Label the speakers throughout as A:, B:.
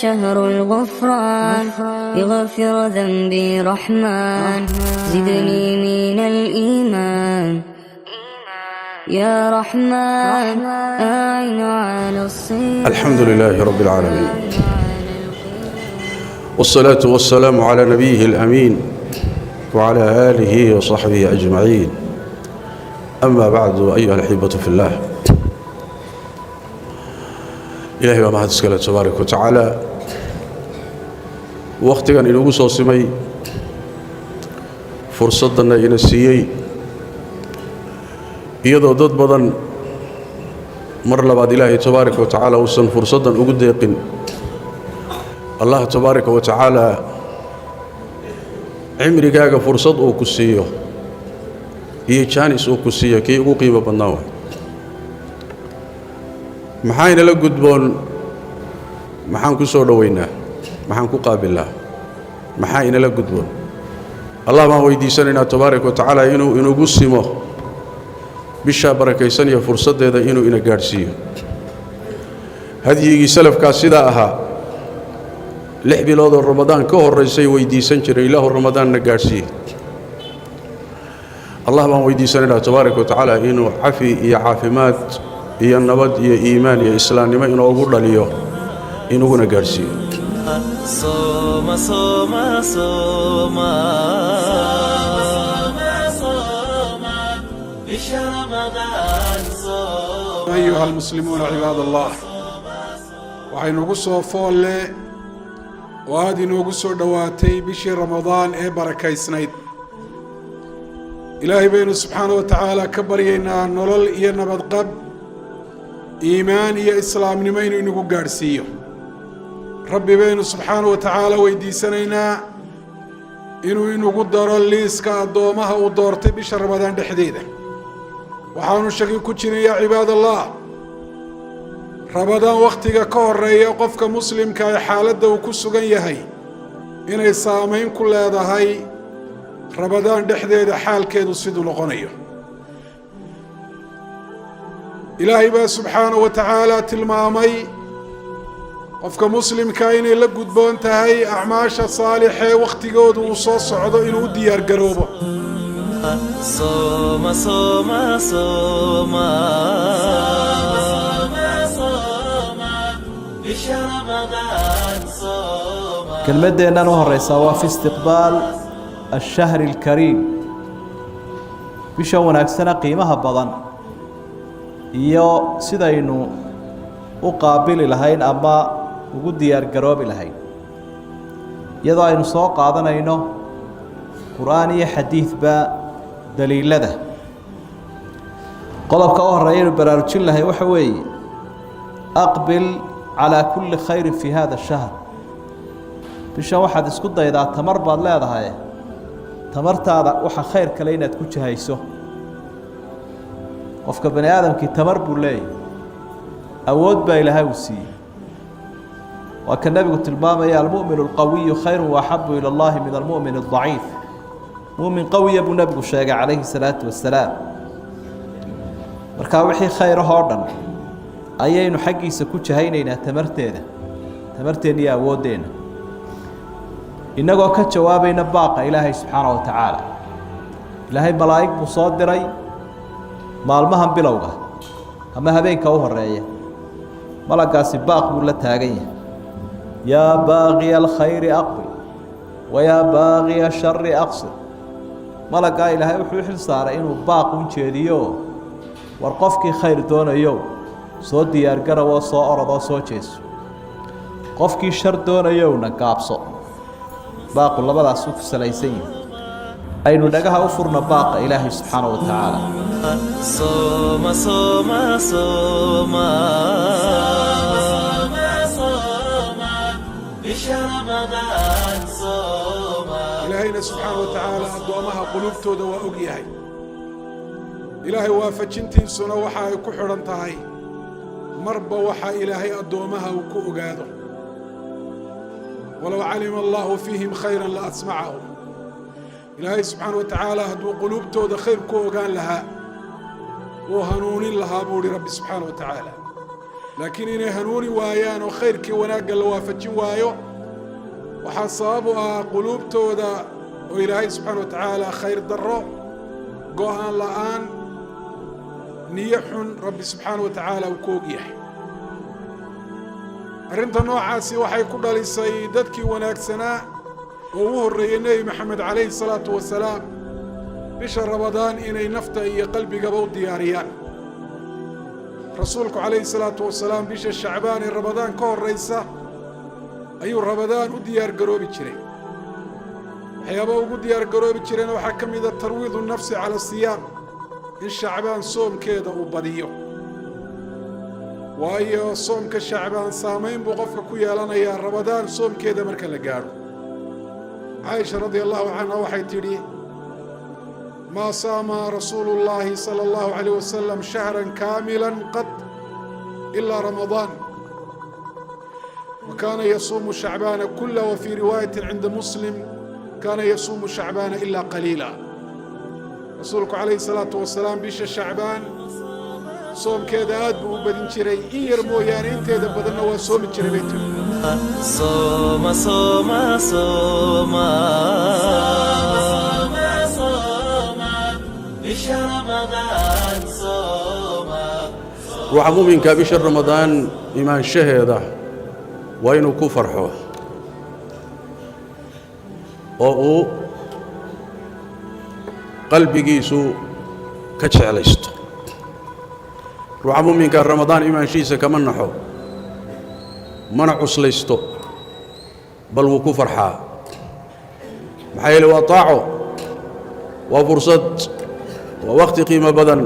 A: شهر الغفران يغفر ذنبي رحمن زدني من الإيمان يا رحمن أعن على الصيام.
B: الحمد لله رب العالمين والصلاة والسلام على نبيه الأمين وعلى آله وصحبه أجمعين. أما بعد أيها الأحبة في الله، إلهي baa mahad iskale tabaaraka wa tacaala waqtigan inagu soo simay fursadana ina siiyey iyadoo dad badan mar labaad ilaahay tabaaraka wa tacaala uusan fursadan ugu deeqin. allah tabaaraka wa tacaala cimrigaaga fursad uu ku siiyo iyo jaanis uu ku siiyo kii ugu qiimo badnaa waay. maxayna la gudboon, maxaan ku soo dhoweynaa, maxaan ku qaabilnaa, maxaa inala gudboon? allah baan weydiisanaynaa tabaaraka wa tacaala inuu inugu simo bishaa barakaysan iyo fursaddeeda inuu ina gaadhsiiyo. hadyigii salafkaas sidaa ahaa 6 bilood oo ramadaan ka horraysay weydiisan jiray ilaahu ramadaanna gaadhsiiye. allah baan weydiisanaynaa tabaaraka wa tacaala inuu cafi iyo caafimaad iyo nabad iyo iimaan iyo islaamnimo inoogu dhaliyo inuguna gaadhsiiyo.
C: أيها المسلمون عباد الله، waxay nagu soo foolle oo aad inoogu soo dhowaatay bishii ramadaan ee barakaysnayd. ilaahay baynu subxaana wa tacaala ka baryaynaa nolol iyo nabadqab, iimaan iyo islaamnimo inuu inagu gaadhsiiyo. rabbi baynu subxaana wa tacaala weydiisanaynaa inuu inagu daro liiska addoomaha uu doortay bisha ramadaan dhexdeeda. waxaanu shaki ku jirin yaa cibaad allah, ramadaan wakhtiga ka horreeya qofka muslimka ee xaaladda uu ku sugan yahay inay saamayn ku leedahay ramadaan dhexdeeda xaalkeedu siduu noqonayo. ilaahay baa subxaanahu wa tacaala tilmaamay qofka muslimka inay la gudboon tahay acmaasha saalixee wakhtigoodu uu soo socdo inuu u diyaar garoobo.
D: kelmaddeennan u horraysaa waa fi istiqbaal ashahri alkariim, bisha wanaagsana qiimaha badan iyo sidaynu u qaabili lahayn ama ugu diyaar garoobi lahayn, iyadoo aynu soo qaadanayno qur'aan iyo xadiidba daliilada. qodobka u horreeya aynu baraarujin lahay waxa weeye aqbil calaa kulli khayrin fii hada shahr. bishan waxaad isku daydaa, tamar baad leedahay, tamartaada waxa khayr kale inaad ku jahayso. qofka bani aadamkii tamar buu leeyahy, awood baa ilaahay uu siiyey. waa ka nebigu tilmaamaya almu'minu alqawiyu khayru waaxabu ila allahi min almu'min aldaciif. mu'min qawiya buu nebigu sheegay calayhi salaatu wassalaam. markaa wixii khayrahoo dhan ayaynu xaggiisa ku jahaynaynaa tamarteenna iyo awooddeenna, innagoo ka jawaabayna baaqa ilaahay subxaana wa tacaala. ilaahay malaa'ig buu soo diray maalmahan bilowga ama habeenka u horreeya. malagaasi baaq buu la taagan yahay, yaa baaqiya alkhayri aqbil wa yaa baaqiya ashari aqsir. malaggaa ilaahay wuxuu xil saaray inuu baaq u jeediyo, war qofkii khayr doonayo soo diyaargarowoo soo orodoo soo jeeso, qofkii shar doonayowna gaabso. baaqu labadaasuu ku salaysan yihi. aynu dhagaha u furno baaqa ilaahay subxaana wa tacaala.
C: ilaahayna subxaana wa tacaala addoomaha qulubtooda waa og yahay. ilaahay waafajintiisuna waxa ay ku xidhan tahay marba waxa ilaahay addoomaha uu ku ogaado. walow calima allahu fiihim khayran la asmacahum. ilaahay subxaana wa tacaala hadduu quluubtooda khayr ku ogaan lahaa wuu hanuunin lahaa buu uhi rabbi subxaana wa tacaala. laakiin inay hanuuni waayaan oo khayrkii wanaagga la waafajin waayo waxaa sabab u ah quluubtooda oo ilaahay subxaana wa tacaala khayr darro go'aan la'aan niyo xun rabbi subxaana wa tacaala uu ku og yahay arrinta noocaasi waxay ku dhalisay dadkii wanaagsanaa oo ugu horreeyey nebi maxamed calayhi salaatu wasalaam bisha ramadaan inay nafta iyo qalbigaba u diyaariyaan rasuulku calayhi salaatu wasalaam bisha shacbaan ee ramadaan ka horraysa ayuu ramadaan u diyaargaroobi jiray waxyaaba ugu diyaargaroobi jireen waxaa ka mid a tarwiidu nafsi cala siyaam in shacbaan soomkeeda uu badiyo waayo soomka shacbaan saamayn buu qofka ku yeelanayaa ramadaan soomkeeda marka la gaadho caaisha radia allahu canha waxay tidhi maa saama rasuulu llaahi sala allahu calayh wasalam shahran kaamilan qad ilaa ramadaan wa kaana yasuumu shacbaana kula wa fii riwaayatin cinda muslim kaana yasuumu shacbaana ilaa qaliila rasuulku calayhi salaatu wasalaam bisha shacbaan soomkeeda aad buu u badin jiray in yar mooyaane inteeda badanna waa soomi jiray bay tiri
E: sooma sooma sooma bisha ramadaan sooma
B: ruuxa mu'minka bisha ramadaan imaanshaheeda waa inuu ku farxo oo uu qalbigiisu ka jeclaysto ruuxa mu'minka ramadaan imaanshiisa kama naxo mana cuslaysto bal wuu ku farxaa maxaa yeele waa taaco waa fursad waa waqti qiimo badan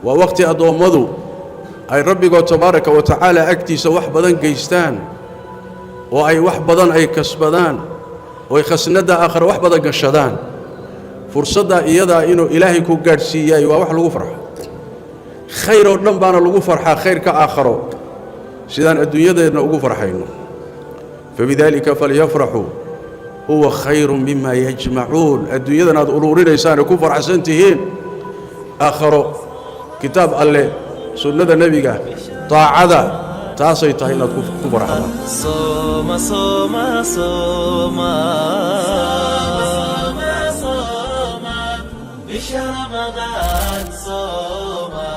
B: waa waqti addoommadu ay rabbigood tabaaraka wa tacaala agtiisa wax badan geystaan oo ay wax badan ay kasbadaan oo ay khasnadda aakhira wax badan gashadaan fursadda iyadaa inuu ilaahay ku gaadhsiiyay waa wax lagu farxo khayr oo dhan baana lagu farxaa khayrka aakhiro sidaan adduunyadeedna ugu farxayno fabidaalika falyafraxuu huwa khayrun mima yajmacuun adduunyadan aad uruurinaysaan ku farxsan tihiin aakhiro kitaab alle sunnada nebiga taacada taasay tahay inaad ku farxdaan
E: sooma sooma sooma bisha ramadaan sooma